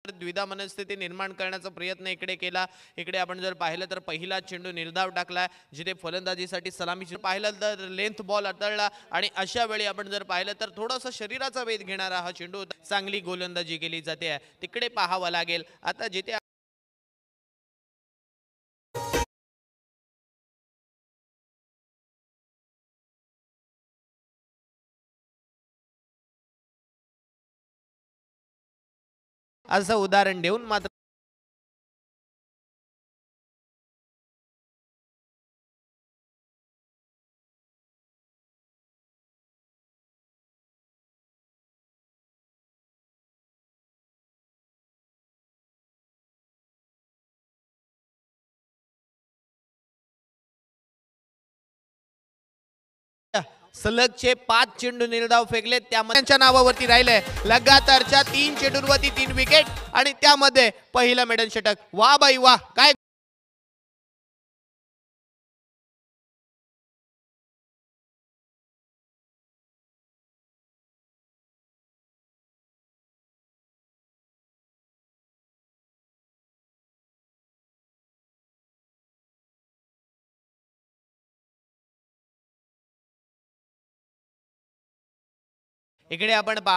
द्विधा मनस्थिती निर्माण करण्याचा प्रयत्न इकडे केला. इकडे आपण जर पाहिलं तर पहिला चेंडू निर्धाव टाकला, जिथे फलंदाजीसाठी सलामीची पाहिलं तर लेंथ बॉल हाताळला आणि अशा वेळी आपण जर पाहिलं तर थोडासा शरीराचा वेध घेणारा हा चेंडू होता. चांगली गोलंदाजी केली जाते. तिकडे पाहावं लागेल. आता जिथे असं उदाहरण देऊन मात्र सलगचे 5 चेंडू निर्धाव फेकले, त्यामध्ये त्यांच्या नावावरती राहिले लगातारच्या 3 चेंडूंवरती 3 विकेट आणि त्यामध्ये पहिलं मेडन षटक. वा बाई वा, काय इकडे आपण पाहतो